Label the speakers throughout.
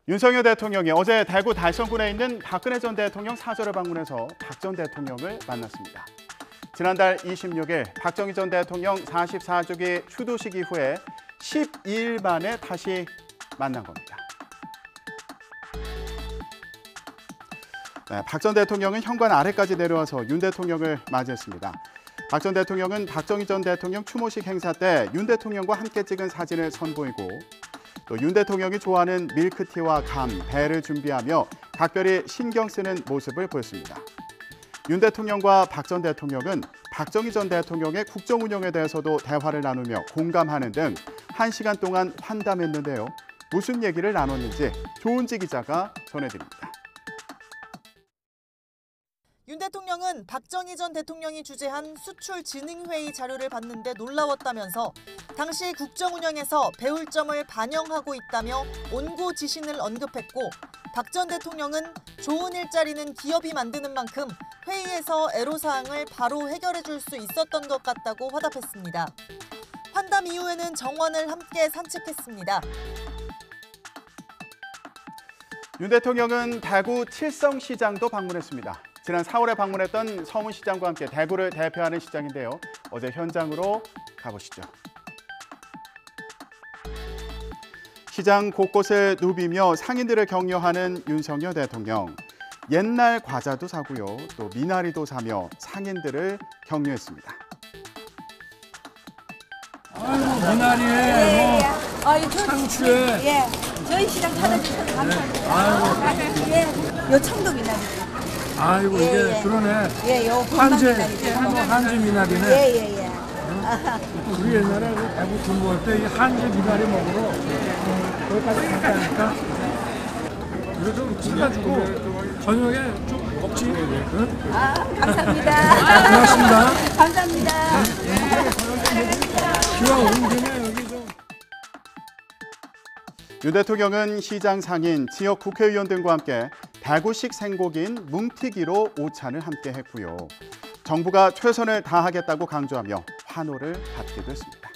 Speaker 1: 윤석열 대통령이 어제 대구 달성군에 있는 박근혜 전 대통령 사저를 방문해서 박 전 대통령을 만났습니다. 지난달 26일 박정희 전 대통령 44주기 추도식 이후에 12일 만에 다시 만난 겁니다. 박 전 대통령은 현관 아래까지 내려와서 윤 대통령을 맞이했습니다. 박 전 대통령은 박정희 전 대통령 추모식 행사 때 윤 대통령과 함께 찍은 사진을 선보이고 또 윤 대통령이 좋아하는 밀크티와 감, 배를 준비하며 각별히 신경 쓰는 모습을 보였습니다. 윤 대통령과 박 전 대통령은 박정희 전 대통령의 국정 운영에 대해서도 대화를 나누며 공감하는 등 1시간 동안 환담했는데요. 무슨 얘기를 나눴는지 조은지 기자가 전해드립니다.
Speaker 2: 윤 대통령은 박정희 전 대통령이 주재한 수출진흥회의 자료를 봤는데 놀라웠다면서 당시 국정 운영에서 배울 점을 반영하고 있다며 온고지신을 언급했고 박 전 대통령은 좋은 일자리는 기업이 만드는 만큼 회의에서 애로사항을 바로 해결해 줄 수 있었던 것 같다고 화답했습니다. 환담 이후에는 정원을 함께 산책했습니다.
Speaker 1: 윤 대통령은 대구 칠성시장도 방문했습니다. 지난 4월에 방문했던 서문시장과 함께 대구를 대표하는 시장인데요. 어제 현장으로 가보시죠. 시장 곳곳을 누비며 상인들을 격려하는 윤석열 대통령. 옛날 과자도 사고요. 또 미나리도 사며 상인들을 격려했습니다.
Speaker 3: 아이고 미나리에 뭐 상추에
Speaker 4: 예, 저희 시장 찾아주셔서 감사합니다. 예, 요 청도 미나리.
Speaker 3: 아이고 이게 그러네.
Speaker 4: 예, 요
Speaker 3: 한지 미나리네.
Speaker 4: 예.
Speaker 3: 우리 옛날에 대구 중고할 때 이 한지 미나리 먹으러 거기까지 갔다니까. 이거 좀 찔러주고 저녁에 좀 먹지. 응?
Speaker 4: 감사합니다.
Speaker 3: 고맙습니다.
Speaker 4: 감사합니다.
Speaker 3: 비가 오는 김에 여기 좀.
Speaker 1: 윤 대통령은 시장 상인, 지역 국회의원 등과 함께 대구식 생고기인 뭉티기로 오찬을 함께 했고요. 정부가 최선을 다하겠다고 강조하며 환호를 받기도 했습니다.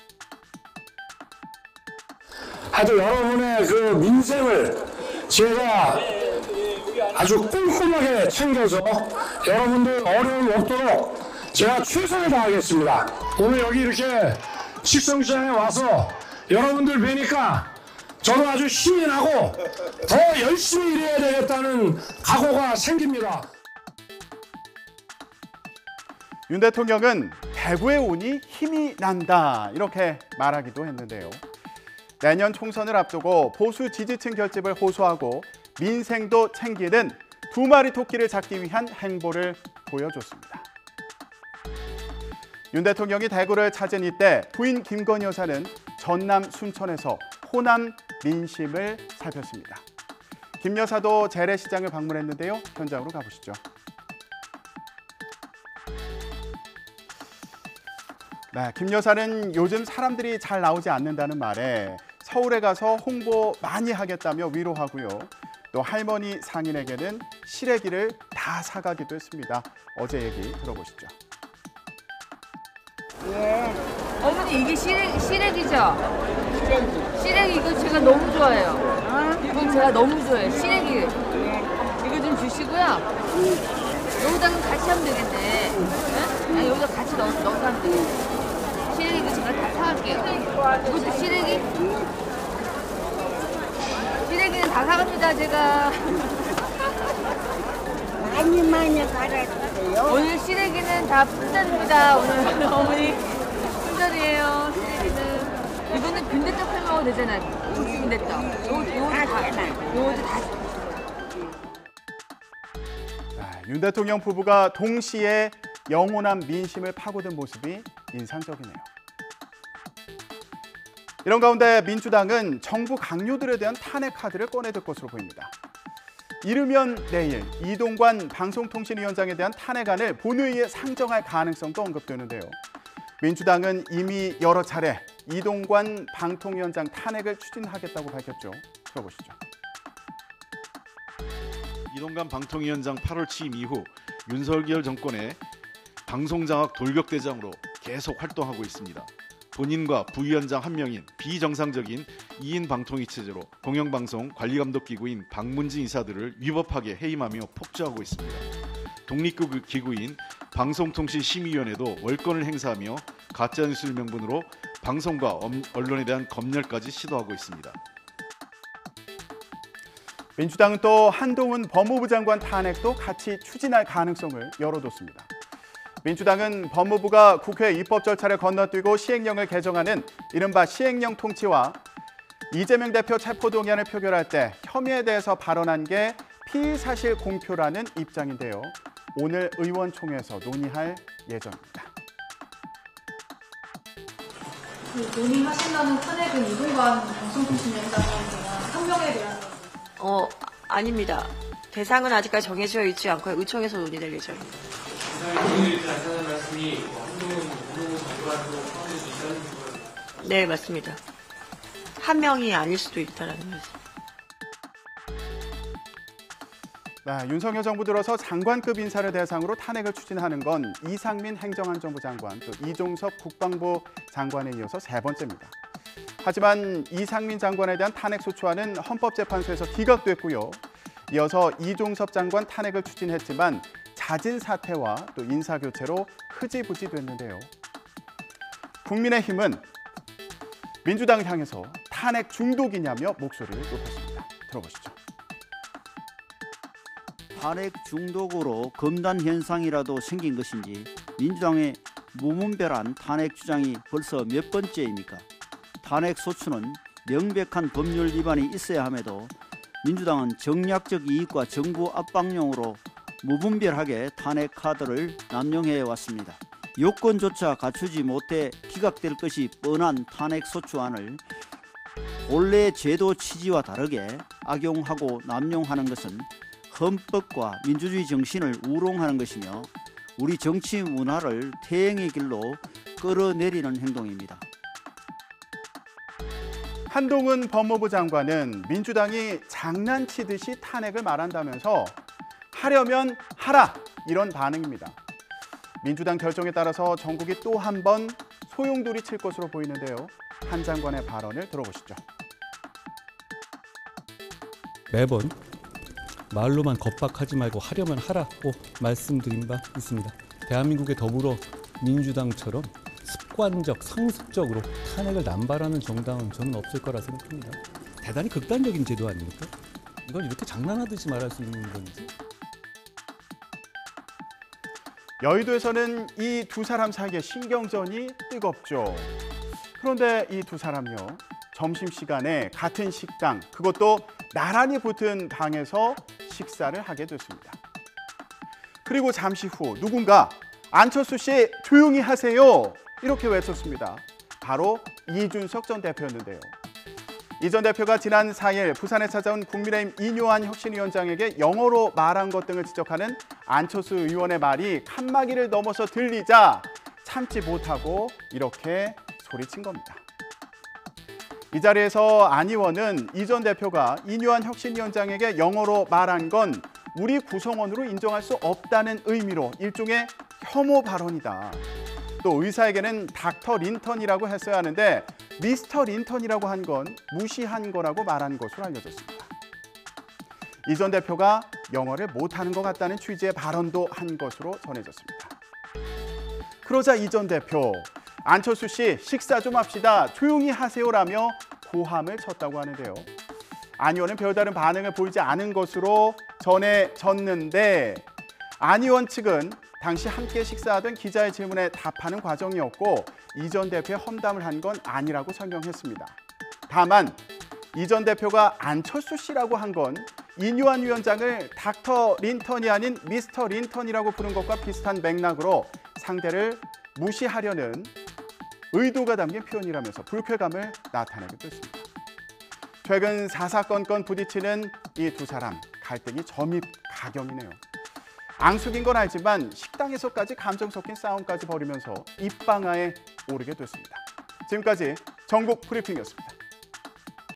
Speaker 5: 하여튼 여러분의 그 민생을 제가 아주 꼼꼼하게 챙겨서 여러분들 어려움 없도록 제가 최선을 다하겠습니다. 오늘 여기 이렇게 칠성시장에 와서 여러분들 뵈니까 저도 아주 힘이 나고 더 열심히 일해야 되겠다는 각오가 생깁니다.
Speaker 1: 윤 대통령은 대구에 오니 힘이 난다 이렇게 말하기도 했는데요. 내년 총선을 앞두고 보수 지지층 결집을 호소하고 민생도 챙기는 두 마리 토끼를 잡기 위한 행보를 보여줬습니다. 윤 대통령이 대구를 찾은 이때 부인 김건희 여사는 전남 순천에서 호남 민심을 살폈습니다. 김 여사도 재래시장을 방문했는데요. 현장으로 가보시죠. 네, 김 여사는 요즘 사람들이 잘 나오지 않는다는 말에 서울에 가서 홍보 많이 하겠다며 위로하고요. 또 할머니 상인에게는 시래기를 다 사가기도 했습니다. 어제 얘기 들어보시죠.
Speaker 4: 예,
Speaker 6: 어머니 이게 시래기죠? 시래기 이거 제가 너무 좋아해요. 이건 제가 너무 좋아해요. 시래기. 이거 좀 주시고요. 여기다가 같이 하면 되겠네. 네? 아니, 여기다 같이 넣어서 하면 되겠네. 시래기도 제가 다 사갈게요. 이것도 시래기? 시래기는 다 사갑니다, 제가.
Speaker 4: 많이 갈아주세요.
Speaker 6: 오늘 시래기는 다 품절입니다. 오늘 어머니 품절이에요. 시래기는. 이거는 빈대떡 해 먹어도 되잖아. 국수 빈대떡. 요것도 다.
Speaker 1: 윤 대통령 부부가 동시에 영원한 민심을 파고든 모습이 인상적이네요. 이런 가운데 민주당은 정부 강요들에 대한 탄핵 카드를 꺼내들 것으로 보입니다. 이르면 내일 이동관 방송통신위원장에 대한 탄핵안을 본회의에 상정할 가능성도 언급되는데요. 민주당은 이미 여러 차례 이동관 방통위원장 탄핵을 추진하겠다고 밝혔죠. 들어보시죠.
Speaker 7: 이동관 방통위원장 8월 취임 이후 윤석열 정권의 방송장악 돌격대장으로 계속 활동하고 있습니다. 본인과 부위원장 한 명인 비정상적인 2인 방통위 체제로 공영방송 관리감독기구인 방문진 이사들을 위법하게 해임하며 폭주하고 있습니다. 독립기구인 방송통신심의위원회도 월권을 행사하며 가짜뉴스를 명분으로 방송과 언론에 대한 검열까지 시도하고 있습니다.
Speaker 1: 민주당은 또 한동훈 법무부 장관 탄핵도 같이 추진할 가능성을 열어뒀습니다. 민주당은 법무부가 국회 입법 절차를 건너뛰고 시행령을 개정하는 이른바 시행령 통치와 이재명 대표 체포동의안을 표결할 때 혐의에 대해서 발언한 게 피의사실 공표라는 입장인데요. 오늘 의원총회에서 논의할 예정입니다.
Speaker 8: 논의하신다는 탄핵은 이동관 방송통신위원장에 대한 한명에 대한
Speaker 9: 아닙니다. 대상은 아직까지 정해져 있지 않고요. 의총에서 논의될 예정입니다. 네, 맞습니다. 한 명이 아닐 수도 있다라는 말씀.
Speaker 1: 윤석열 정부 들어서 장관급 인사를 대상으로 탄핵을 추진하는 건 이상민 행정안전부 장관, 또 이종섭 국방부 장관에 이어서 세 번째입니다. 하지만 이상민 장관에 대한 탄핵 소추안은 헌법재판소에서 기각됐고요. 이어서 이종섭 장관 탄핵을 추진했지만 자진 사퇴와 또 인사교체로 흐지부지 됐는데요. 국민의힘은 민주당을 향해서 탄핵 중독이냐며 목소리를 높였습니다. 들어보시죠.
Speaker 10: 탄핵 중독으로 검단 현상이라도 생긴 것인지 민주당의 무분별한 탄핵 주장이 벌써 몇 번째입니까? 탄핵 소추는 명백한 법률 위반이 있어야 함에도 민주당은 정략적 이익과 정부 압박용으로 무분별하게 탄핵 카드를 남용해 왔습니다. 요건조차 갖추지 못해 기각될 것이 뻔한 탄핵 소추안을 본래 제도 취지와 다르게 악용하고 남용하는 것은 헌법과 민주주의 정신을 우롱하는 것이며 우리 정치 문화를 퇴행의 길로 끌어내리는 행동입니다.
Speaker 1: 한동훈 법무부 장관은 민주당이 장난치듯이 탄핵을 말한다면서 하려면 하라 이런 반응입니다. 민주당 결정에 따라서 전국이 또 한 번 소용돌이 칠 것으로 보이는데요. 한 장관의 발언을 들어보시죠.
Speaker 11: 매번 말로만 겁박하지 말고 하려면 하라고 말씀드린 바 있습니다. 대한민국의 더불어민주당처럼 습관적, 상습적으로 탄핵을 남발하는 정당은 저는 없을 거라 생각합니다. 대단히 극단적인 제도 아닙니까? 이걸 이렇게 장난하듯이 말할 수 있는 건지.
Speaker 1: 여의도에서는 이 두 사람 사이의 신경전이 뜨겁죠. 그런데 이 두 사람이요. 점심시간에 같은 식당, 그것도 나란히 붙은 방에서 식사를 하게 됐습니다. 그리고 잠시 후 누군가 안철수 씨 조용히 하세요. 이렇게 외쳤습니다. 바로 이준석 전 대표였는데요. 이 전 대표가 지난 4일 부산에 찾아온 국민의힘 이뇨한 혁신위원장에게 영어로 말한 것 등을 지적하는 안철수 의원의 말이 칸막이를 넘어서 들리자 참지 못하고 이렇게 소리친 겁니다. 이 자리에서 안 의원은 이 전 대표가 이뇨한 혁신위원장에게 영어로 말한 건 우리 구성원으로 인정할 수 없다는 의미로 일종의 혐오 발언이다. 또 의사에게는 닥터 린턴이라고 했어야 하는데 미스터 린턴이라고 한 건 무시한 거라고 말한 것으로 알려졌습니다. 이 전 대표가 영어를 못하는 것 같다는 취지의 발언도 한 것으로 전해졌습니다. 그러자 이 전 대표, 안철수 씨 식사 좀 합시다. 조용히 하세요라며 고함을 쳤다고 하는데요. 안 의원은 별다른 반응을 보이지 않은 것으로 전해졌는데 안 의원 측은 당시 함께 식사하던 기자의 질문에 답하는 과정이었고 이 전 대표의 험담을 한 건 아니라고 설명했습니다. 다만 이 전 대표가 안철수 씨라고 한 건 이뇨한 위원장을 닥터 린턴이 아닌 미스터 린턴이라고 부른 것과 비슷한 맥락으로 상대를 무시하려는 의도가 담긴 표현이라면서 불쾌감을 나타내기도 했습니다. 최근 사사건건 부딪히는 이 두 사람, 갈등이 점입가경이네요. 앙숙인 건 알지만 식당에서까지 감정 섞인 싸움까지 벌이면서 입방아에 오르게 됐습니다. 지금까지 전국 브리핑이었습니다.